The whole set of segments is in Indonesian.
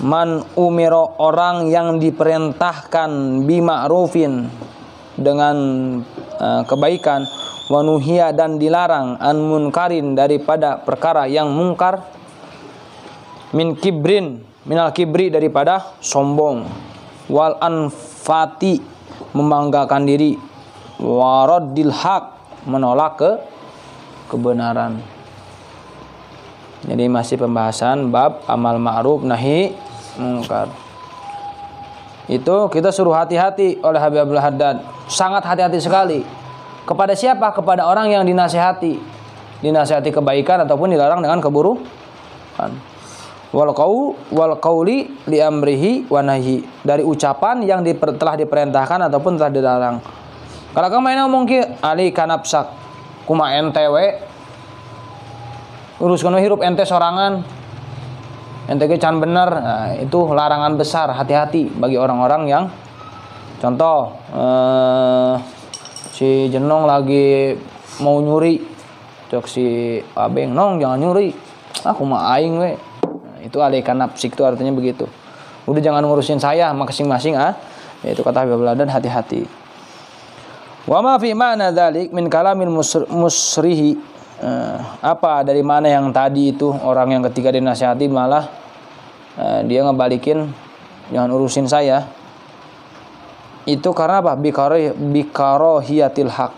Man umiro, orang yang diperintahkan bima'rufin, dengan kebaikan, wa nuhiya, dan dilarang an munkarin, daripada perkara yang mungkar, min kibrin, minal kibri, daripada sombong, wal anfati, membanggakan diri, waraddil haq, menolak kebenaran. Jadi masih pembahasan bab amal ma'ruf nahi mungkar. Itu kita suruh hati-hati oleh Habib Abdul Haddad, sangat hati-hati sekali. Kepada siapa? Kepada orang yang dinasihati, dinasihati kebaikan ataupun dilarang dengan keburukan. Wal qauli li amrihi wa nahyi, dari ucapan yang telah diperintahkan ataupun telah dilarang. Kalau kamu ngomong ki ali kanapsak kuma NTW, uruskan hirup ente sorangan, ente ge can bener. Nah, itu larangan besar, hati-hati bagi orang-orang yang, contoh si Jenong lagi mau nyuri, cok si Abeng, nong jangan nyuri, aku mah aing we. Nah, itu alaikan nafsik, itu artinya begitu. Udah jangan ngurusin saya, masing-masing Itu kata Habib Abdul Haddad, hati-hati. Wa ma fi ma'na dzalik min kalamil musrihi, apa dari mana yang tadi itu orang yang ketika dinasihati malah dia ngebalikin, jangan urusin saya. Itu karena apa? Bikarohiyatil haq,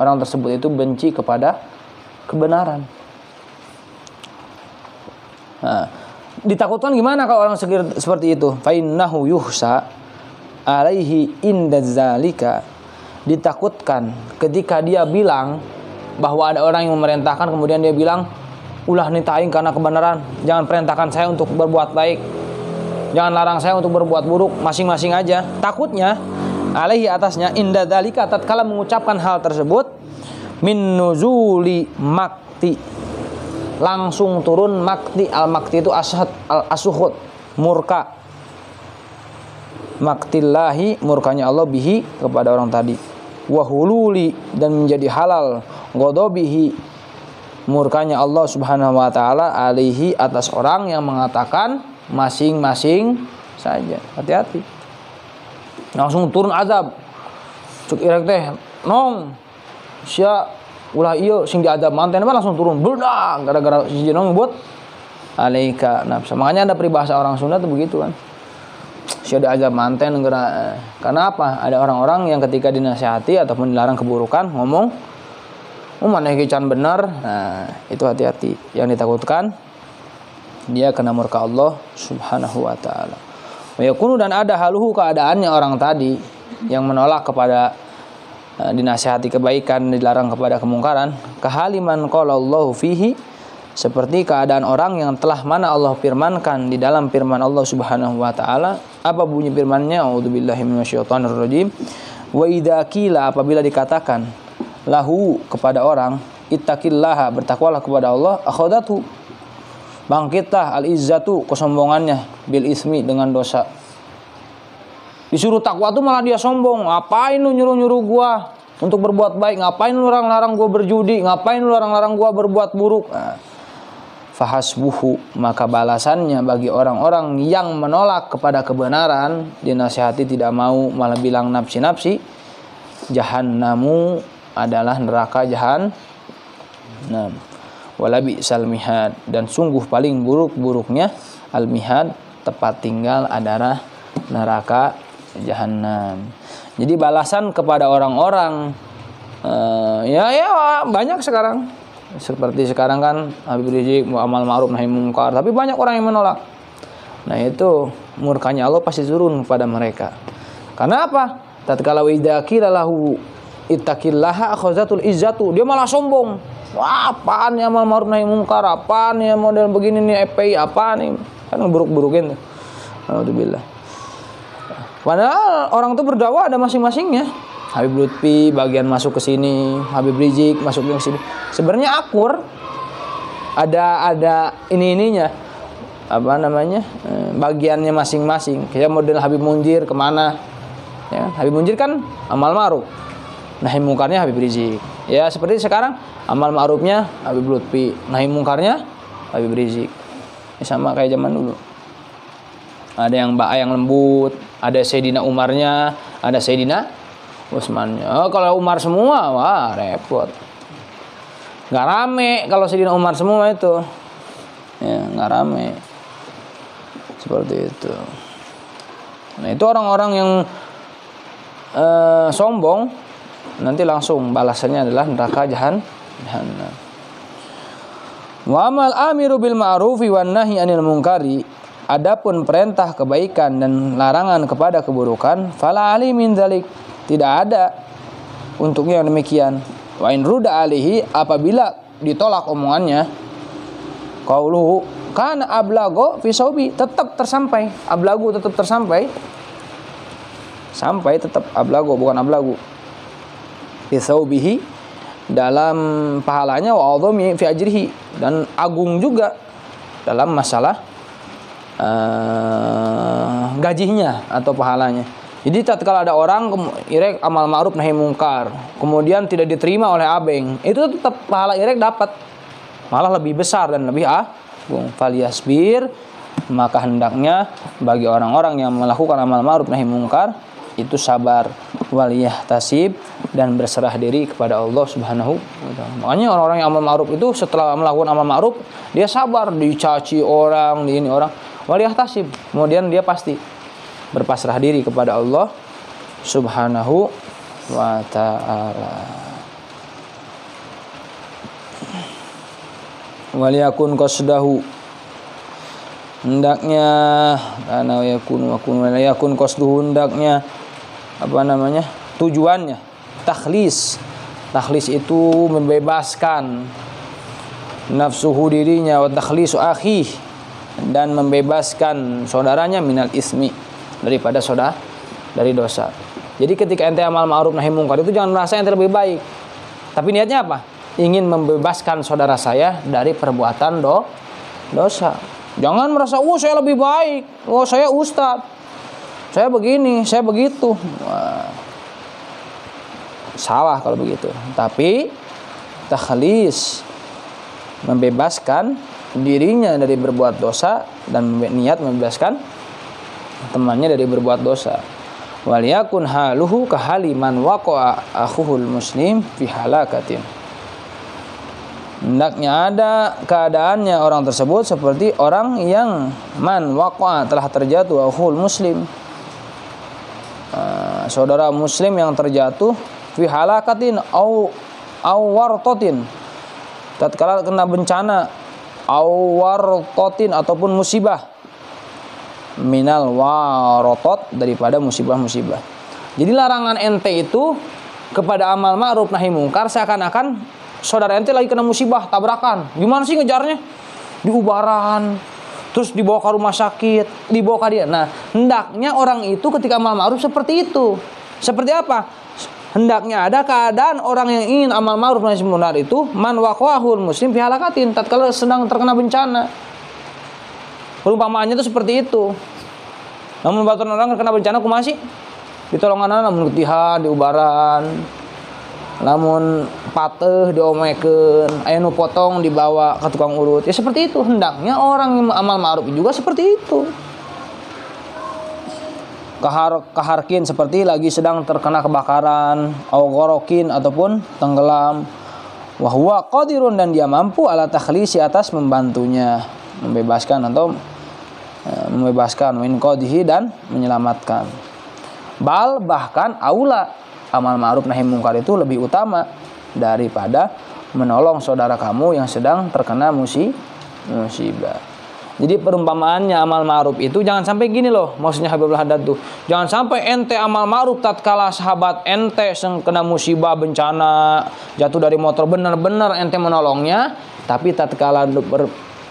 orang tersebut itu benci kepada kebenaran. Nah, ditakutkan gimana kalau orang seperti itu? Fa innahu yuhsa alaihi inda zalika, ditakutkan ketika dia bilang bahwa ada orang yang memerintahkan, kemudian dia bilang, ulah nitaing karena kebenaran, jangan perintahkan saya untuk berbuat baik, jangan larang saya untuk berbuat buruk, masing-masing aja. Takutnya alaihi, atasnya, inda dzalika, tatkala mengucapkan hal tersebut, min nuzuli makti, langsung turun makti. Al makti itu asuhud, murka. Maktillahi, murkanya Allah, bihi, kepada orang tadi. Wahululi, dan menjadi halal, godobihi, murkanya Allah subhanahu wa ta'ala, alaihi, atas orang yang mengatakan masing-masing saja. Hati-hati, langsung turun azab. Cuk irek teh nong sia ulah ieu sing diazab manten langsung turun bedak gara-gara si jenong buat alaika nafsa. Makanya ada peribahasa orang Sunda tuh begitu kan, sia diazab manten gara. Karena apa? Ada orang-orang yang ketika dinasihati ataupun dilarang keburukan ngomong, maneh ge can bener. Nah, itu hati-hati. Yang ditakutkan dia kena murka Allah subhanahu wa ta'ala. Wa yakunu, dan ada haluhu, keadaannya orang tadi yang menolak kepada dinasihati kebaikan, dilarang kepada kemungkaran, kahaliman qala Allahu fihi, seperti keadaan orang yang telah mana Allah firmankan di dalam firman Allah subhanahu wa ta'ala. Apa bunyi firman-Nya? A'udzubillahi minasyaitonirrajim. Wa idza qila, apabila dikatakan lahu, kepada orang, ittaqillaha, bertakwalah kepada Allah, akhadatu, bangkitlah al-izzatu, kesombongannya, bil ismi, dengan dosa. Disuruh takwa tuh malah dia sombong. Ngapain lu nyuruh-nyuruh gua untuk berbuat baik? Ngapain lu larang-larang gua berjudi? Ngapain lu larang-larang gua berbuat buruk? Nah, fahasbuhu, maka balasannya bagi orang-orang yang menolak kepada kebenaran, dinasihati tidak mau, malah bilang nafsi-nafsi, jahannamu, adalah neraka jahannam. Wala bi'sal mihad, dan sungguh paling buruk-buruknya al-mihad, tempat tinggal adalah neraka jahannam. Jadi balasan kepada orang-orang ya banyak sekarang. Seperti sekarang kan Habib Rizik amal ma'ruf nahi mungkar, tapi banyak orang yang menolak. Nah, itu murkanya Allah pasti turun kepada mereka. Karena apa? Tatkala idza qila lahu ittaqillaha akhazatul izzatu, dia malah sombong. Wah, apaan ya amal ma'ruf nahi mungkar? Apaan ya model begini nih FPI? Apaan nih? Kan buruk-burukin tuh. Alhamdulillah. Padahal orang itu berdakwah ada masing-masingnya. Habib Lutfi bagian masuk ke sini, Habib Rizik masuk ke sini. Sebenarnya akur. Ada ininya. Apa namanya? Bagiannya masing-masing. Kayak model Habib Munjir kemana? Ya, Habib Munjir kan amal ma'ruf. Nahi mungkarnya Habib Rizik. Ya, seperti sekarang amal ma'rufnya Habib Lutfi, nahi mungkarnya Habib Rizik. Ini sama kayak zaman dulu. Ada yang lembut, ada Sayyidina Umarnya, ada Sayyidina Utsmannya. Oh, kalau Umar semua, wah repot. Nggak rame kalau Sayyidina Umar semua itu. Ya, nggak rame. Seperti itu. Nah, itu orang-orang yang sombong, nanti langsung balasannya adalah neraka jahannam. Wa amal amiru bil ma'rufi wan nahyi 'anil munkari, adapun perintah kebaikan dan larangan kepada keburukan, fala ali min dzalik, tidak ada untuknya yang demikian. Wa in ruda alihi, apabila ditolak omongannya, qauluhu kana ablago fi saubi, tetap tersampai, ablagu tetap tersampai, sampai tetap ablago bukan ablagu, fi saubihi, dalam pahalanya, wa adhami fi ajrihi, dan agung juga dalam masalah gajinya atau pahalanya. Jadi tatkala ada orang irek amal ma'ruf nahi mungkar, kemudian tidak diterima oleh abeng, itu tetap pahala irek dapat, malah lebih besar dan lebih agung. Falyasbir, maka hendaknya bagi orang-orang yang melakukan amal ma'ruf nahi mungkar itu sabar, waliyahtasib, dan berserah diri kepada Allah Subhanahu wa taala. Makanya orang-orang yang amal ma'ruf itu setelah melakukan amal ma'ruf, dia sabar, dicaci orang, di ini orang, waliyahtasib, kemudian dia pasti berpasrah diri kepada Allah Subhanahu wa taala. Waliyakun qasdahu, hendaknya ana yakun qasduhu, hendaknya tujuannya takhlis. Takhlis itu membebaskan nafsuhu, dirinya, wa takhlisu akhih, dan membebaskan saudaranya minal ismi, daripada dari dosa. Jadi ketika ente amal ma'ruf nahi mungkar itu jangan merasa ente lebih baik, tapi niatnya apa? Ingin membebaskan saudara saya dari perbuatan dosa. Jangan merasa, saya lebih baik, saya ustadz, saya begini, saya begitu. Wah, salah kalau begitu. Tapi takhlis, membebaskan dirinya dari berbuat dosa, dan niat membebaskan temannya dari berbuat dosa. Waliyakun haluhu kahaliman waqa'a akhuhul muslim fi halakatin, hendaknya ada keadaannya orang tersebut seperti orang yang man waqa'a, telah terjatuh, akhul muslim, saudara muslim yang terjatuh, fi halakatin au wartotin, tatkala kena bencana, au wartotin, ataupun musibah, minal warotot, daripada musibah-musibah. Jadi larangan ente itu kepada amal ma'ruf nahi mungkar seakan-akan saudara ente lagi kena musibah, tabrakan. Gimana sih ngejarnya? Diubaran, terus dibawa ke rumah sakit, dibawa ke dia. Nah, hendaknya orang itu ketika amal ma'ruf seperti itu. Seperti apa? Hendaknya ada keadaan orang yang ingin amal ma'ruf nahi mungkar itu, man waqahul muslim fi halakatin, tatkala sedang terkena bencana. Perumpamaannya itu seperti itu. Namun baturan orang kena bencana kumaha sih? Ditolongan namun ketihan, diubaran. Namun pateuh diomekeun, aya nu potong dibawa ke tukang urut. Ya seperti itu. Hendaknya orang yang amal ma'ruf juga seperti itu. Kaharkin, seperti lagi sedang terkena kebakaran, au ghorokin, ataupun tenggelam. Wa huwa qadirun, dan dia mampu ala takhlisi, atas membantunya, membebaskan atau min qadihi, dan menyelamatkan. Bal, bahkan aula, amal ma'ruf nahi mungkar itu lebih utama daripada menolong saudara kamu yang sedang terkena musibah. Jadi perumpamaannya amal ma'ruf itu jangan sampai gini loh, maksudnya Habibul Haddad tuh. Jangan sampai ente amal ma'ruf tatkala sahabat ente kena musibah, bencana, jatuh dari motor, benar-benar ente menolongnya, tapi tatkala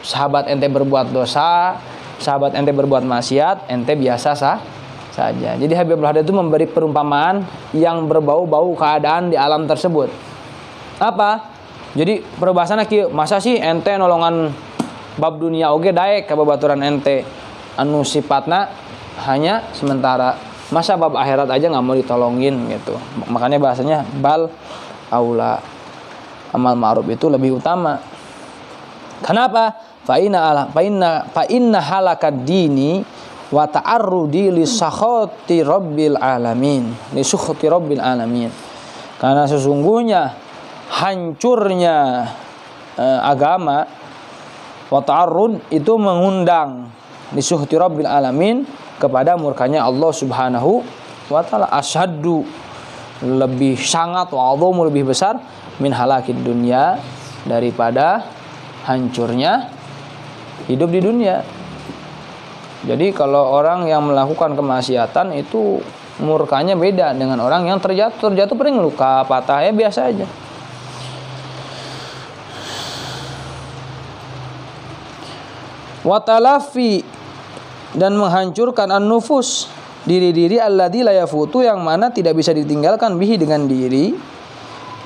sahabat ente berbuat dosa, sahabat ente berbuat maksiat, ente biasa saja. Jadi Habibul Haddad itu memberi perumpamaan yang berbau-bau keadaan di alam tersebut. Apa? Jadi perbahasannya kieu, masa sih ente nolongan bab dunia oge daek ka babaturan ente anu sifatna hanya sementara, masa bab akhirat aja nggak mau ditolongin gitu. Makanya bahasanya bal aula, amal ma'ruf itu lebih utama. Kenapa? Fa inna halakad dini wa ta'arrudi li sakhati rabbil alamin, li sukhati rabbil alamin. Karena sesungguhnya hancurnya agama, wa ta'arrud itu mengundang li sukhati rabbil alamin, kepada murkanya Allah Subhanahu wa taala, asyaddu lebih sangat, wa adhamu lebih besar, min halakid dunya, daripada hancurnya hidup di dunia. Jadi kalau orang yang melakukan kemaksiatan itu murkanya beda dengan orang yang terjatuh paling luka, patah, ya biasa aja. Wa talafi, dan menghancurkan an-nufus, diri-diri alladzi la yafutu, yang mana tidak bisa ditinggalkan bihi dengan diri,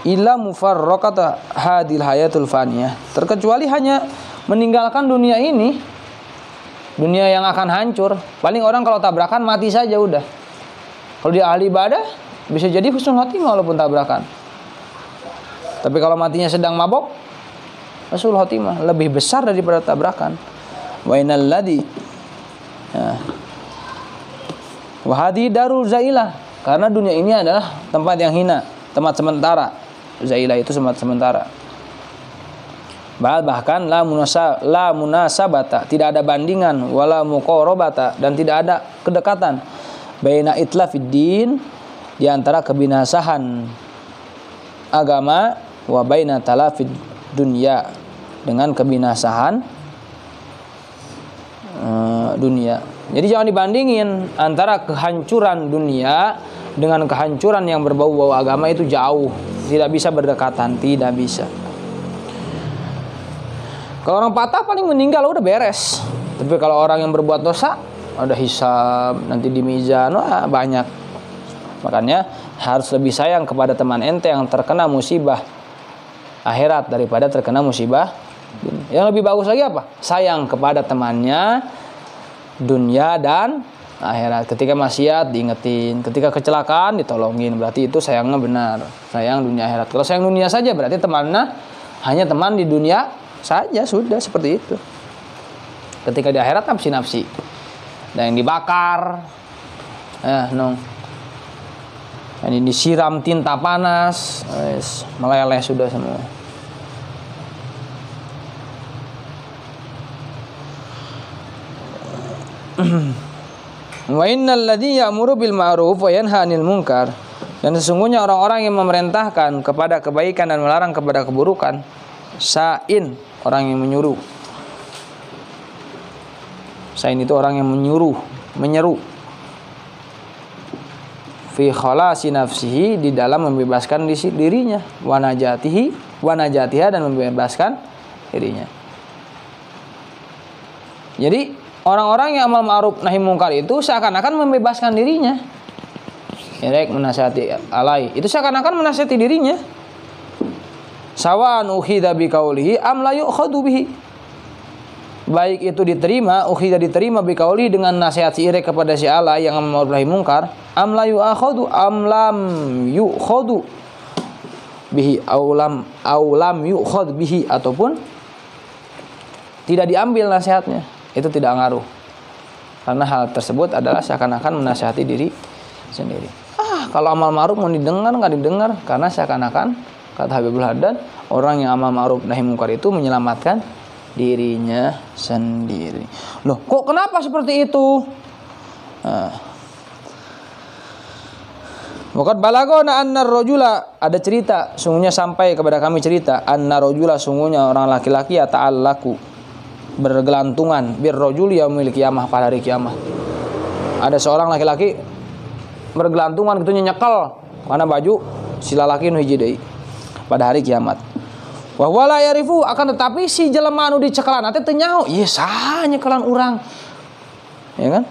illa mufarraqata hadil hayatul faniyah, terkecuali hanya meninggalkan dunia ini, dunia yang akan hancur. Paling orang kalau tabrakan mati saja udah. Kalau dia ahli ibadah bisa jadi husnul khotimah walaupun tabrakan. Tapi kalau matinya sedang mabok, husnul khotimah lebih besar daripada tabrakan. Wa innal ladzi wa hadi darul zailah, karena dunia ini adalah tempat yang hina, tempat sementara. Zailah itu tempat sementara. Bahkan la munasabata, tidak ada bandingan, wala muqarabata, dan tidak ada kedekatan, baina itlafid din, di antara kebinasahan agama, wa baina talafid dunya, dengan kebinasahan dunia. Jadi jangan dibandingin antara kehancuran dunia dengan kehancuran yang berbau-bau agama, itu jauh, tidak bisa berdekatan, tidak bisa. Kalau orang patah paling meninggal udah beres. Tapi kalau orang yang berbuat dosa, ada hisab, nanti di mizan, wah banyak. Makanya harus lebih sayang kepada teman ente yang terkena musibah akhirat daripada terkena musibah. Yang lebih bagus lagi apa? Sayang kepada temannya dunia dan akhirat. Ketika maksiat diingetin, ketika kecelakaan ditolongin, berarti itu sayangnya benar, sayang dunia akhirat. Kalau sayang dunia saja berarti temannya hanya teman di dunia saja, sudah seperti itu. Ketika di akhirat nafsi-nafsi, dan yang dibakar, ini disiram tinta panas, meleleh sudah semua. Wa innal ladzi ya'muru bil ma'ruf wa yanha 'anil munkar, dan sesungguhnya orang-orang yang memerintahkan kepada kebaikan dan melarang kepada keburukan, sa'in, orang yang menyuruh. Sa'in itu orang yang menyuruh, menyeru. Fi khalasi nafsihi, di dalam membebaskan dirinya, wa najatiha, dan membebaskan dirinya. Jadi orang-orang yang amal ma'ruf nahi mungkar itu seakan-akan membebaskan dirinya. Irek menasihati alai, itu seakan-akan menasihati dirinya. Sawa'an ukhidha biqaulihi am la yu'khadhu bihi. Baik itu diterima, ukhidha diterima biqaulihi, dengan nasihat si irek kepada si alai yang amal ma'ruf nahi mungkar, am la yu'khadhu am lam yu'khadhu bihi, aw lam yu'khadh bihi, ataupun tidak diambil nasihatnya. Itu tidak ngaruh, karena hal tersebut adalah seakan-akan menasihati diri sendiri. Kalau amal ma'ruf mau didengar nggak didengar, karena seakan-akan, kata Habibul Haddad, orang yang amal ma'ruf nahi mungkar itu menyelamatkan dirinya sendiri. Loh, kok kenapa seperti itu? Waqad balagona anna ar-rajula, ada cerita, sungguhnya sampai kepada kami cerita, anna rajula, sungguhnya orang laki-laki, ya ta'allaku, bergelantungan, birrajuli yaumil qiyamah, pada hari kiamat. Ada seorang laki-laki bergelantungan gitu, nyekel mana baju si lalaki nu hiji deui pada hari kiamat. Wa wala yarifu, akan tetapi si jelema anu dicekelan teh teu nyaho, ieu saha nyekelan urang. Ya kan?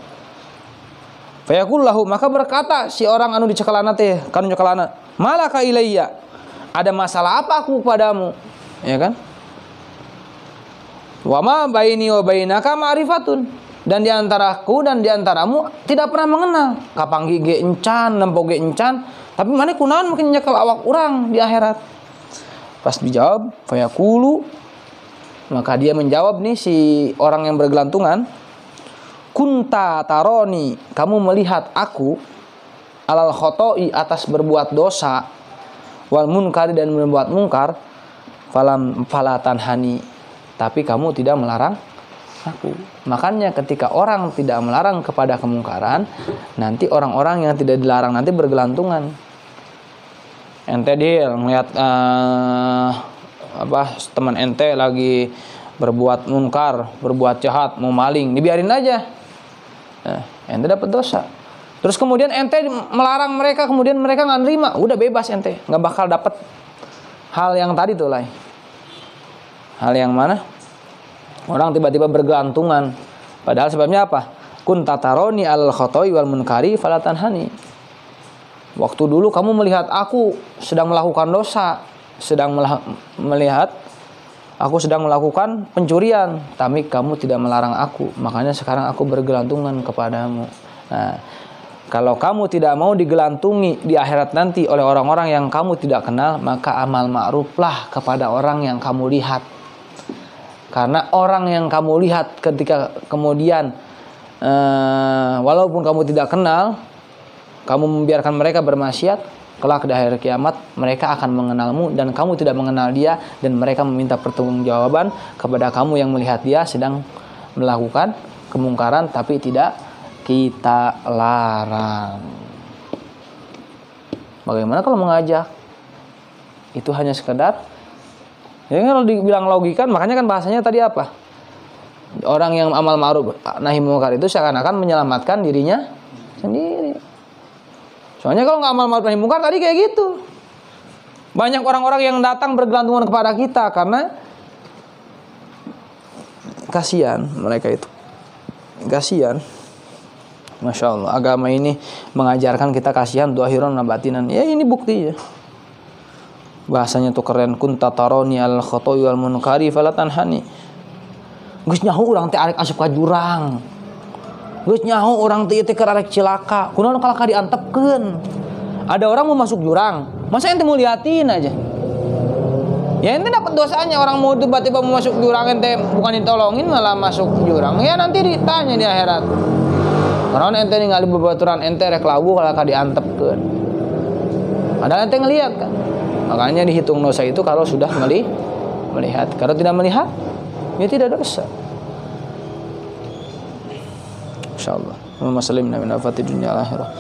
Fayaqul lahu, maka berkata si orang anu dicekelan teh, kanu nyekelana, malaka ilayya, ada masalah apa aku padamu? Ya kan? Wa ma baini wa bainaka ma'rifatun, dan di antaraku dan di antaramu tidak pernah mengenal. Kapanggi ge encan, nempo ge encan, tapi mana kunaon mungkin nyekel awak urang di akhirat. Pas dijawab, fayaqulu, maka dia menjawab nih si orang yang bergelantungan, kunta taroni, kamu melihat aku alal khotoi, atas berbuat dosa, wal munkari, dan berbuat mungkar, falatan hani, tapi kamu tidak melarang aku. Makanya ketika orang tidak melarang kepada kemungkaran, nanti orang-orang yang tidak dilarang nanti bergelantungan. Ente deal ngeliat teman ente lagi berbuat munkar, berbuat jahat, mau maling, dibiarin aja. Nah, ente dapat dosa. Terus kemudian ente melarang mereka, kemudian mereka nggak nerima, udah bebas ente, nggak bakal dapat hal yang tadi tuh lah. Hal yang mana? Orang tiba-tiba bergelantungan. Padahal sebabnya apa? Kunta taroni al khotoi wal munkari falatanhani. Waktu dulu kamu melihat aku sedang melakukan dosa, melihat aku sedang melakukan pencurian, tapi kamu tidak melarang aku. Makanya sekarang aku bergelantungan kepadamu. Nah, kalau kamu tidak mau digelantungi di akhirat nanti oleh orang-orang yang kamu tidak kenal, maka amal ma'ruflah kepada orang yang kamu lihat. Karena orang yang kamu lihat ketika kemudian walaupun kamu tidak kenal, kamu membiarkan mereka bermaksiat, kelak di akhir kiamat mereka akan mengenalmu dan kamu tidak mengenal dia, dan mereka meminta pertanggungjawaban kepada kamu yang melihat dia sedang melakukan kemungkaran tapi tidak kita larang. Bagaimana kalau mengajak? Itu hanya sekedar, ya kalau dibilang logika, makanya kan bahasanya tadi apa? Orang yang amal ma'ruf nahi munkar itu seakan-akan menyelamatkan dirinya sendiri. Soalnya kalau nggak amal ma'ruf nahi munkar tadi kayak gitu. Banyak orang-orang yang datang bergelantungan kepada kita karena kasihan mereka itu. Kasihan. Masya Allah, agama ini mengajarkan kita kasihan doahiron nabatinan. Ya ini buktinya. Bahasanya tuh keren. Kunta taroni al khotoi wal munkari falatanhani. Geus nyaho urang teh arek asup ka jurang. Geus nyaho urang teh teh keur arek cilaka. Kunaon kalaka diantepkeun. Ada orang mau masuk jurang, masa ente mau liatin aja? Ya ente dapat dosanya. Orang mau tiba-tiba mau masuk jurang, ente bukan ditolongin malah masuk jurang. Ya nanti ditanya di akhirat. Karena ente ningali babaturan ente rek lawu kalaka diantepkeun. Padahal ente ngelihat kan. Makanya dihitung dosa itu kalau sudah melihat. Kalau tidak melihat, ya tidak dosa. Insyaallah. Allahumma sallim min afati dunya al akhirah.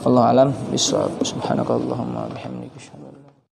Wallahu alam bisawab. Subhanakallahumma bihamdika asyhadu an la ilaha illa anta